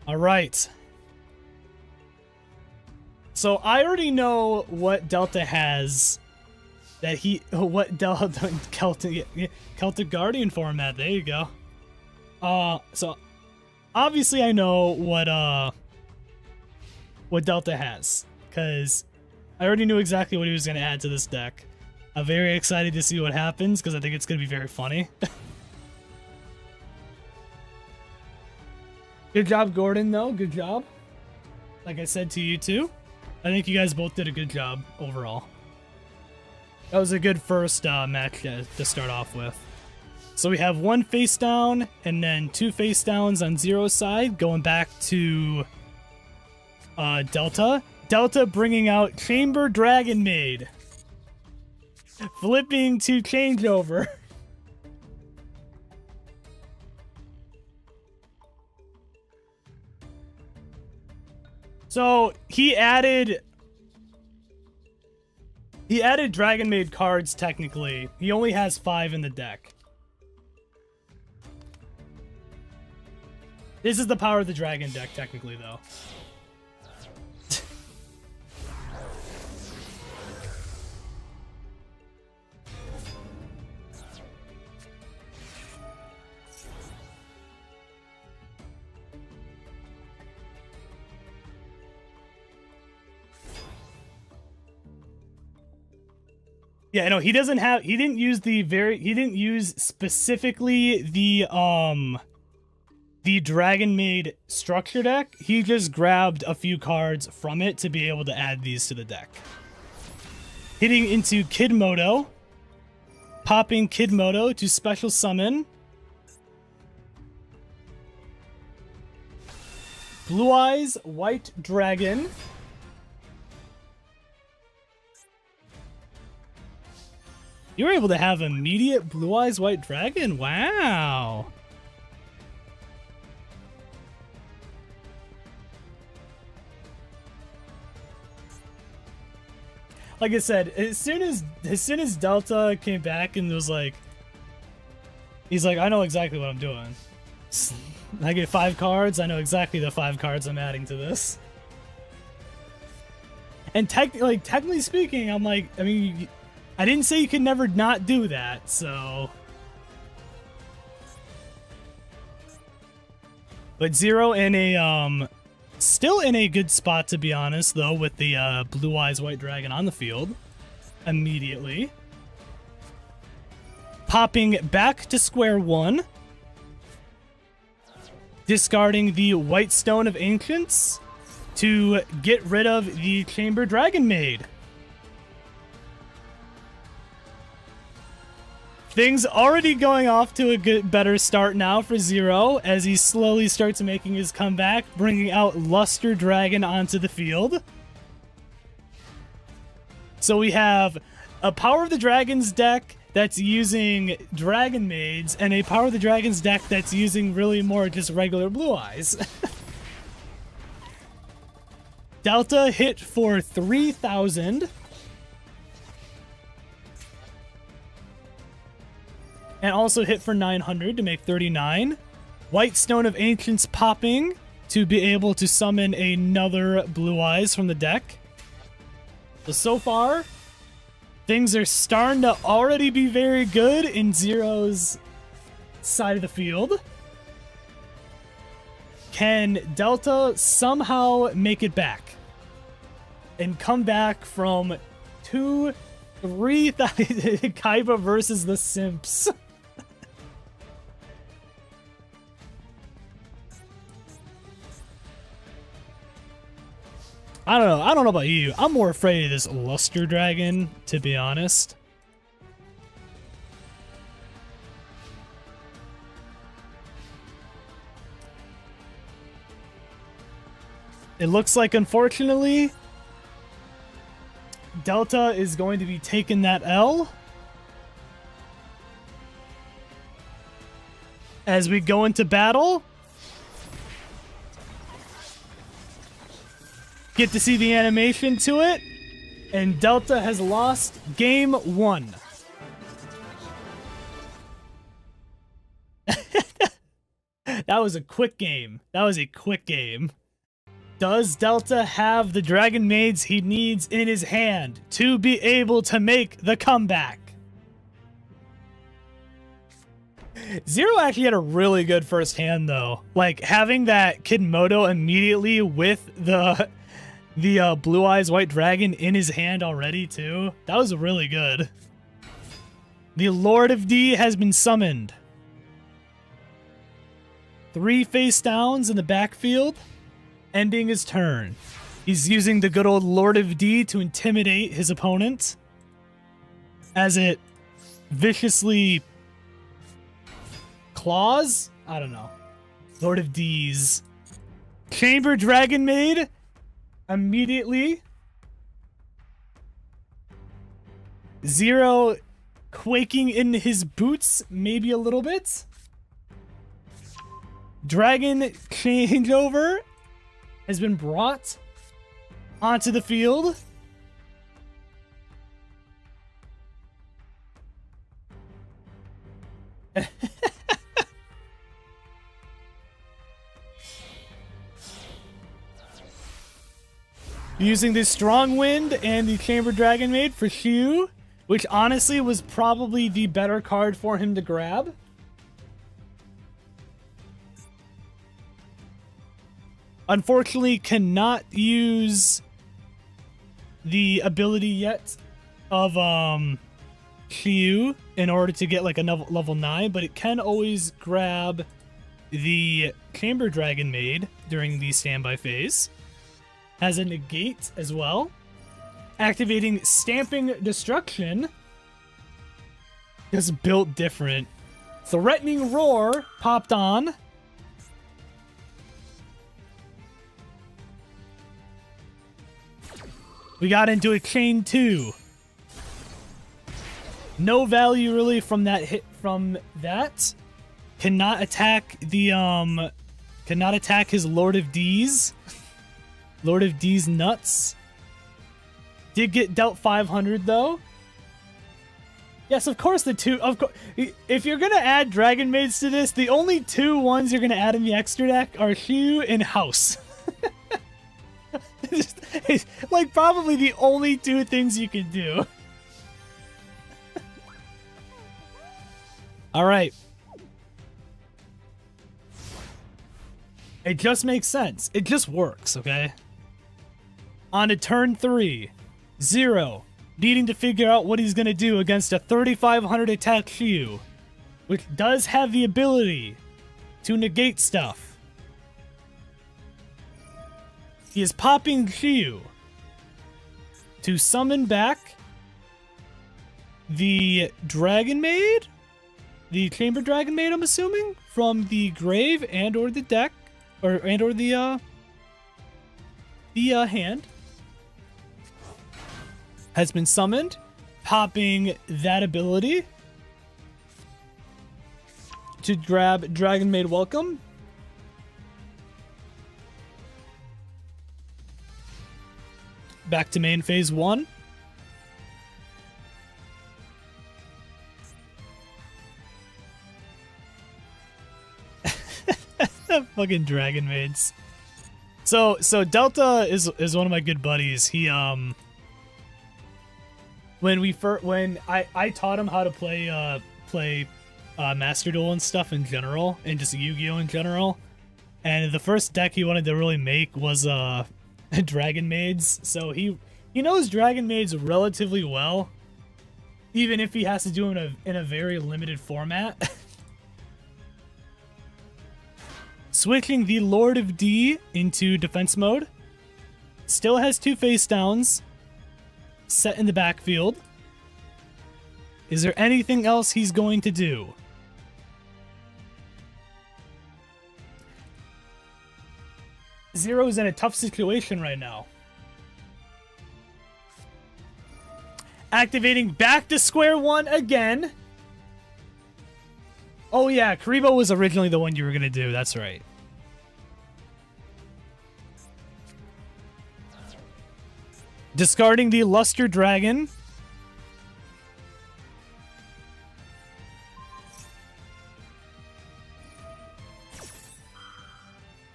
All right. So I already know what Delta has. What Delta Celtic Guardian format. There you go. So obviously I know what Delta has, because I already knew exactly what he was going to add to this deck. I'm very excited to see what happens, because I think it's going to be very funny. Good job, Gordon, though. Good job. Like I said to you, too. I think you guys both did a good job overall. That was a good first match to start off with. So we have one face down, and then two face downs on Zero's side, going back to Delta. Delta bringing out Chamber Dragon Maid. Flipping to changeover. So he added Dragon Maid cards technically. He only has 5 in the deck. This is the power of the dragon deck technically though. Yeah, no, he didn't use specifically the Dragon Maid structure deck. He just grabbed a few cards from it to be able to add these to the deck. Hitting into Kid Moto, popping Kid Moto to special summon Blue Eyes White Dragon. You were able to have immediate Blue Eyes White Dragon? Wow. Like I said, as soon as Delta came back and was like, he's like, I know exactly what I'm doing. I get 5 cards. I know exactly the 5 cards I'm adding to this. And technically speaking, I'm like, I mean, I didn't say you could never not do that, so. But Zero in a still in a good spot, to be honest, though, with the Blue Eyes White Dragon on the field immediately. Popping back to square one. Discarding the White Stone of Ancients to get rid of the Chamber Dragon Maid. Things already going off to a better start now for Zero as he slowly starts making his comeback, bringing out Luster Dragon onto the field. So we have a Power of the Dragons deck that's using Dragon Maids and a Power of the Dragons deck that's using really more just regular Blue Eyes. Delta hit for 3,000. And also hit for 900 to make 39. White Stone of Ancients popping to be able to summon another Blue Eyes from the deck. So far, things are starting to already be very good in Zero's side of the field. Can Delta somehow make it back? And come back from 2-3,000 Kaiba versus the Simps. I don't know. I don't know about you. I'm more afraid of this Luster Dragon, to be honest. It looks like, unfortunately, Delta is going to be taking that L. As we go into battle. Get to see the animation to it. And Delta has lost game 1. That was a quick game. That was a quick game. Does Delta have the Dragon Maids he needs in his hand to be able to make the comeback? Zero actually had a really good first hand, though. Like, having that Kidmodo immediately with the Blue Eyes White Dragon in his hand already, too. That was really good. The Lord of D has been summoned. 3 face downs in the backfield, ending his turn. He's using the good old Lord of D to intimidate his opponent as it viciously claws? I don't know. Lord of D's. Chamber Dragon Maid immediately. Zero quaking in his boots, maybe a little bit. Dragon changeover has been brought onto the field. Using the Strong Wind and the Chamber Dragon Maid for Shu, which honestly was probably the better card for him to grab. Unfortunately, cannot use the ability yet of Shu in order to get like a level 9, but it can always grab the Chamber Dragon Maid during the standby phase. Has a negate as well. Activating Stamping Destruction. Is built different. Threatening Roar popped on. We got into a chain 2. No value really from that hit from that. Cannot attack the cannot attack his Lord of D's. Lord of D's nuts. Did get dealt 500 though. Yes, of course the two. Of course, if you're gonna add Dragon Maids to this, the only 2 ones you're gonna add in the extra deck are Shu and House. It's like probably the only 2 things you can do. All right. It just makes sense. It just works, okay? On to turn 3. Zero. Needing to figure out what he's going to do against a 3,500 attack Shu, which does have the ability to negate stuff. He is popping Shu to summon back the Dragon Maid, the Chamber Dragon Maid, I'm assuming, from the grave and or the deck, or the hand. Has been summoned, popping that ability to grab Dragon Maid Welcome. Back to main phase 1. Fucking Dragon Maids. So Delta is one of my good buddies. He when I taught him how to play Master Duel and stuff in general, and just Yu-Gi-Oh in general, and the first deck he wanted to really make was Dragon Maids. So he knows Dragon Maids relatively well, even if he has to do them in a very limited format. Switching the Lord of D into defense mode. Still has 2 face downs set in the backfield. Is there anything else he's going to do? Zero's in a tough situation right now. Activating back to square 1 again. Oh yeah, Karibo was originally the one you were going to do. That's right. Discarding the Luster Dragon.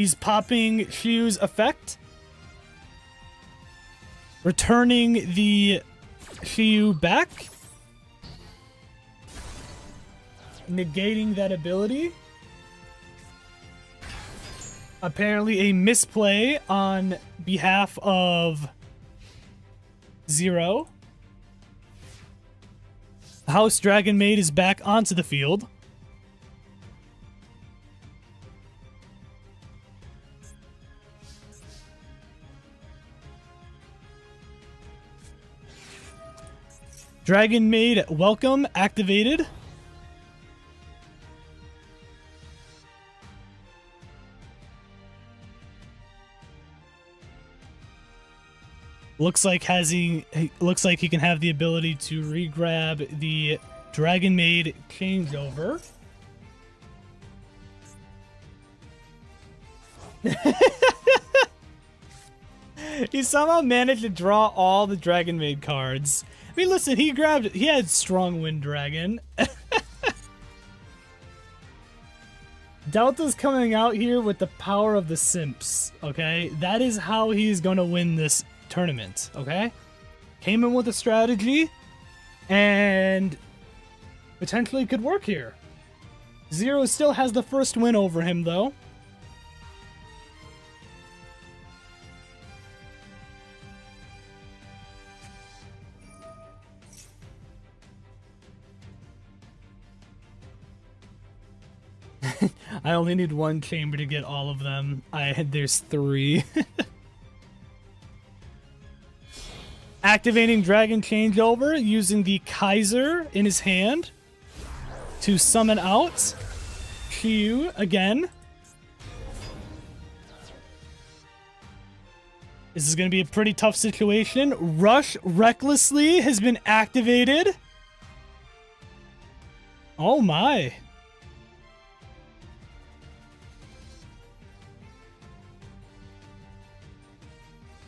He's popping Shiu's effect, returning the Shiu back, negating that ability. Apparently a misplay on behalf of Zero. House Dragon Maid is back onto the field. Dragon Maid Welcome activated. Looks like he can have the ability to re-grab the Dragon Maid changeover. He somehow managed to draw all the Dragon Maid cards. I mean, listen, he had Strong Wind Dragon. Delta's coming out here with the power of the simps, okay? That is how he's gonna win this tournament, okay? Came in with a strategy and potentially could work here. Zero still has the first win over him, though. I only need one chamber to get all of them. There's 3. Activating Dragon Changeover using the Kaiser in his hand to summon out Q again. This is going to be a pretty tough situation. Rush Recklessly has been activated. Oh my.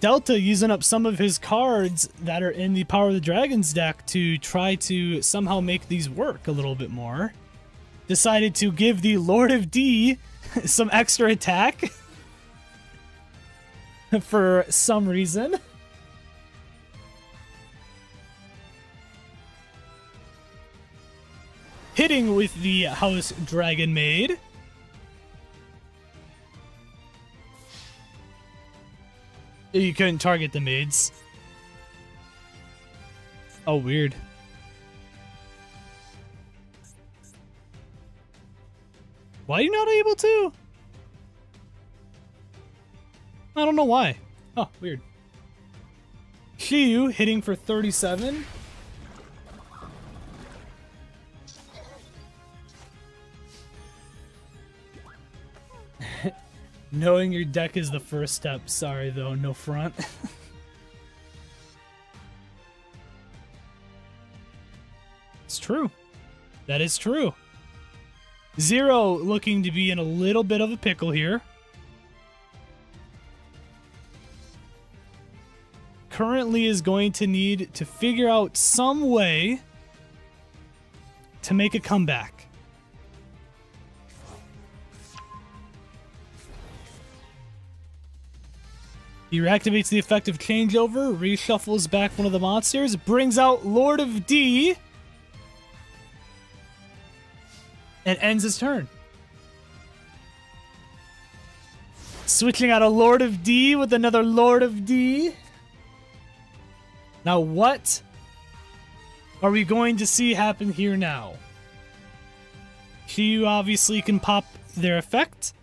Delta using up some of his cards that are in the Power of the Dragons deck to try to somehow make these work a little bit more. Decided to give the Lord of D some extra attack for some reason. Hitting with the House Dragon Maid. You couldn't target the maids. Oh, weird. Why are you not able to? I don't know why. Oh, weird. Shiyu hitting for 37. Knowing your deck is the first step. Sorry, though. No front. It's true. That is true. Zero looking to be in a little bit of a pickle here. Currently is going to need to figure out some way to make a comeback. He reactivates the effect of Changeover, reshuffles back one of the monsters, brings out Lord of D, and ends his turn. Switching out a Lord of D with another Lord of D. Now what are we going to see happen here now? Q obviously can pop their effect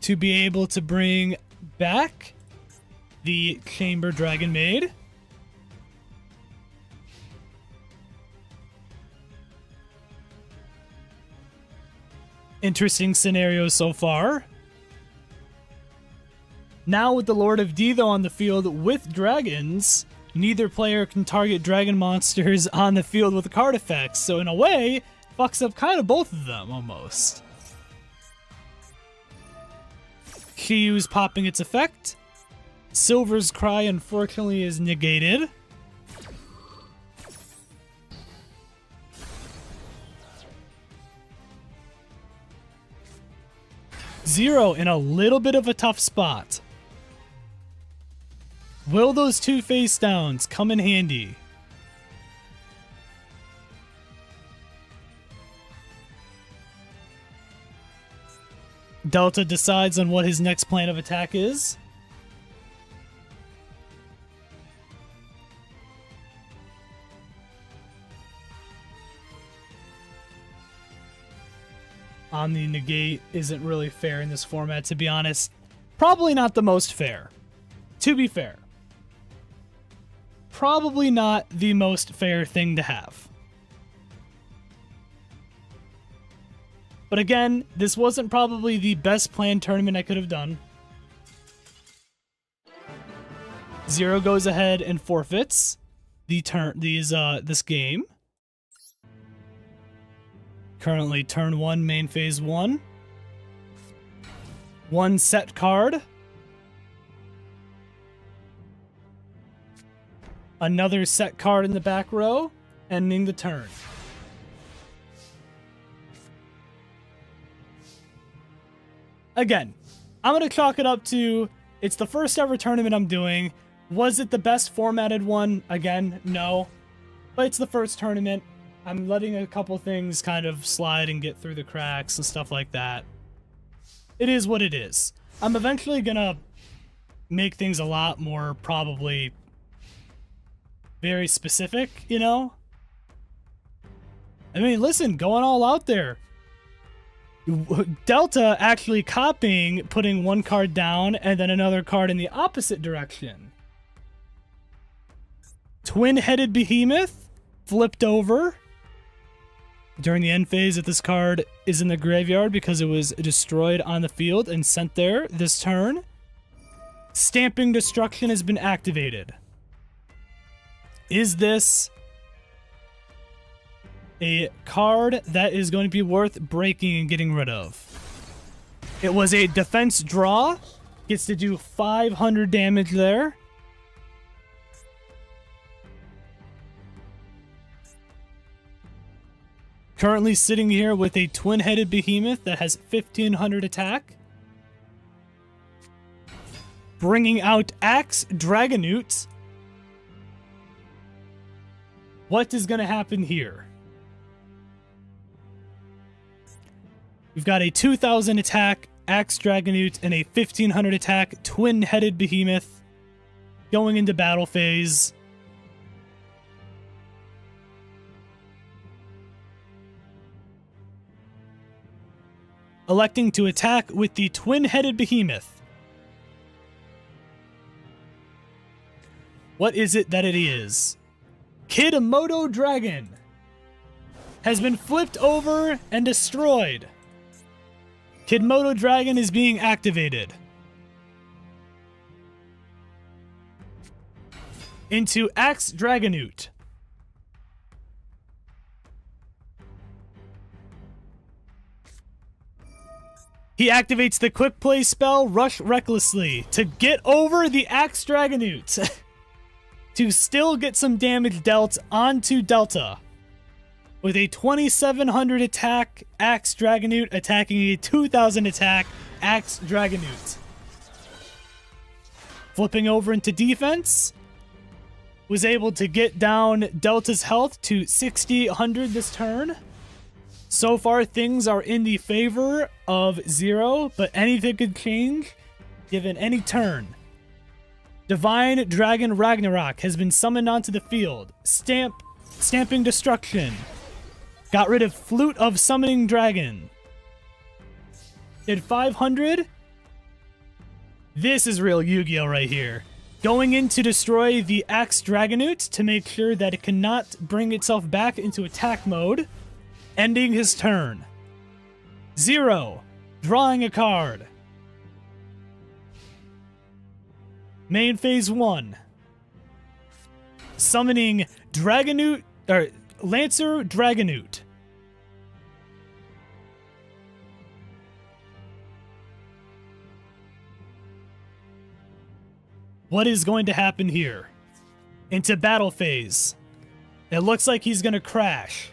to be able to bring back the Chamber Dragon Maid. Interesting scenario so far. Now with the Lord of D though on the field with dragons, neither player can target dragon monsters on the field with card effects, so in a way, fucks up kind of both of them almost. Q's popping its effect. Silver's Cry unfortunately is negated. Zero in a little bit of a tough spot. Will those two face downs come in handy? Delta decides on what his next plan of attack is. Omni negate isn't really fair in this format, to be honest. Probably not the most fair. To be fair. Probably not the most fair thing to have. But again, this wasn't probably the best planned tournament I could have done. Zero goes ahead and forfeits this game. Currently turn 1, main phase 1. One set card. Another set card in the back row, ending the turn. Again, I'm going to chalk it up to, it's the first ever tournament I'm doing. Was it the best formatted one? Again, no. But it's the first tournament. I'm letting a couple things kind of slide and get through the cracks and stuff like that. It is what it is. I'm eventually going to make things a lot more probably very specific, you know? I mean, listen, going all out there. Delta actually copying, putting one card down and then another card in the opposite direction. Twin-headed behemoth flipped over during the end phase if this card is in the graveyard because it was destroyed on the field and sent there this turn. Stamping Destruction has been activated. Is this a card that is going to be worth breaking and getting rid of? It was a defense draw. Gets to do 500 damage there. Currently sitting here with a twin-headed behemoth that has 1500 attack. Bringing out Axe Dragonute. What is going to happen here? We've got a 2000 attack Axe Dragonute and a 1500 attack twin-headed behemoth going into battle phase. Electing to attack with the twin-headed behemoth. What is it that it is? Kidmodo Dragon has been flipped over and destroyed. Kidmodo Dragon is being activated into Axe Dragonute. He activates the quick play spell Rush Recklessly to get over the Axe Dragonute to still get some damage dealt onto Delta. With a 2700 attack Axe Dragonute attacking a 2000 attack Axe Dragonute. Flipping over into defense. Was able to get down Delta's health to 60-100 this turn. So far, things are in the favor of Zero, but anything could change given any turn. Divine Dragon Ragnarok has been summoned onto the field. Stamping Destruction. Got rid of Flute of Summoning Dragon. Did 500. This is real Yu-Gi-Oh! Right here. Going in to destroy the Axe Dragonute to make sure that it cannot bring itself back into attack mode. Ending his turn. Zero. Drawing a card. Main phase 1. Summoning Dragonute, or Lancer Dragonute. What is going to happen here? Into battle phase. It looks like he's going to crash.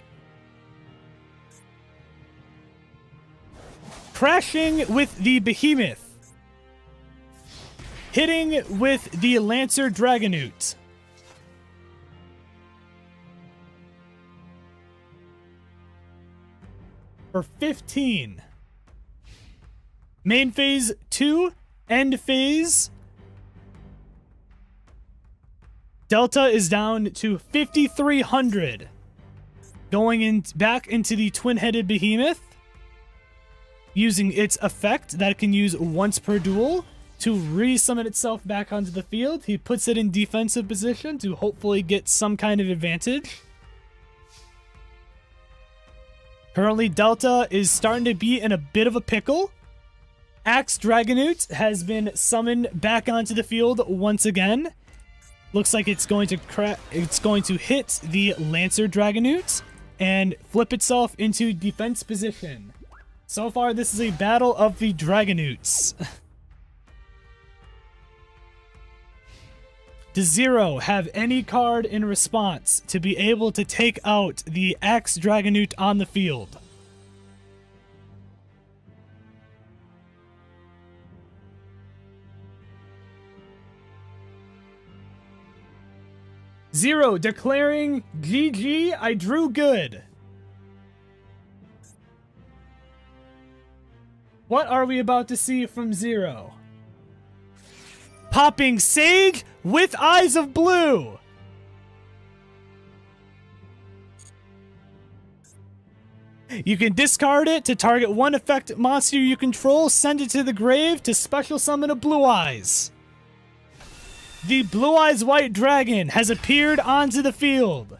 crashing with the Behemoth. Hitting with the Lancer Dragonoot. For 15. Main phase 2, end phase. Delta is down to 5,300. Going back into the twin-headed Behemoth. Using its effect that it can use once per duel to re-summon itself back onto the field. He puts it in defensive position to hopefully get some kind of advantage. Currently, Delta is starting to be in a bit of a pickle. Axe Dragonoot has been summoned back onto the field once again. Looks like it's going to hit the Lancer Dragonoot and flip itself into defense position. So far, this is a battle of the Dragonoots. Does Zero have any card in response to be able to take out the Axe Dragonoot on the field? Zero declaring, GG, I drew good. What are we about to see from Zero? Popping Sage with Eyes of Blue. You can discard it to target one effect monster you control, send it to the grave to special summon a Blue Eyes. The Blue Eyes White Dragon has appeared onto the field.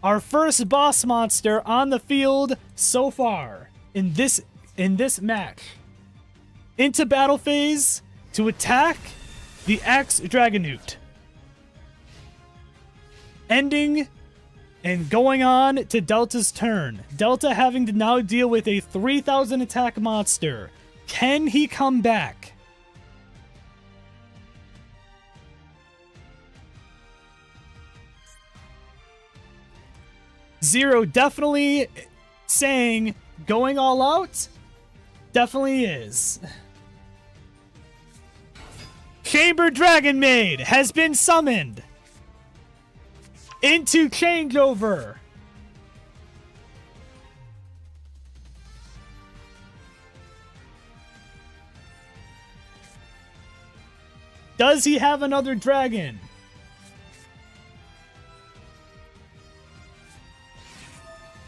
Our first boss monster on the field so far in this match. Into battle phase to attack the Axe Dragonoot. Ending and going on to Delta's turn. Delta having to now deal with a 3,000 attack monster. Can he come back? Zero definitely saying going all out. Definitely is. Chamber Dragon Maid has been summoned into Changeover. Does he have another dragon?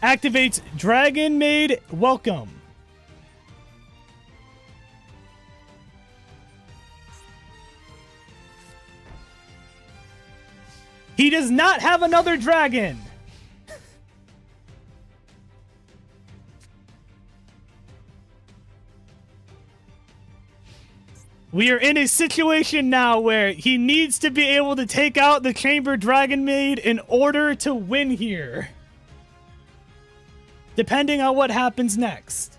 Activates Dragon Maid Welcome. He does not have another dragon. We are in a situation now where he needs to be able to take out the Chamber Dragon Maid in order to win here. Depending on what happens next.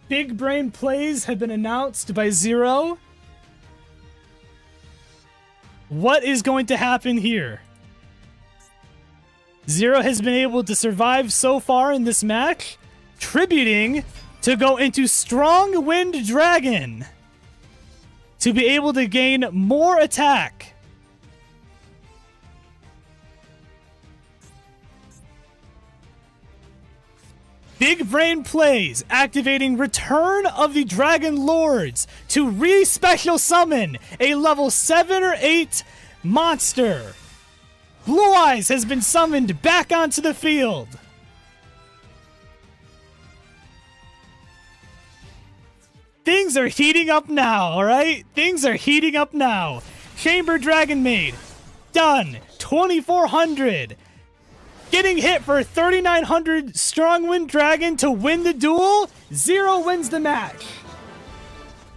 Big brain plays have been announced by Zero. What is going to happen here? Zero has been able to survive so far in this match, tributing to go into Strong Wind Dragon to be able to gain more attack. Big brain plays, activating Return of the Dragon Lords to re-special summon a level 7 or 8 monster. Blue Eyes has been summoned back onto the field. Things are heating up now, alright? Things are heating up now. Chamber Dragon Maid, done. 2,400. Getting hit for 3,900 Strong Wind Dragon to win the duel. Zero wins the match.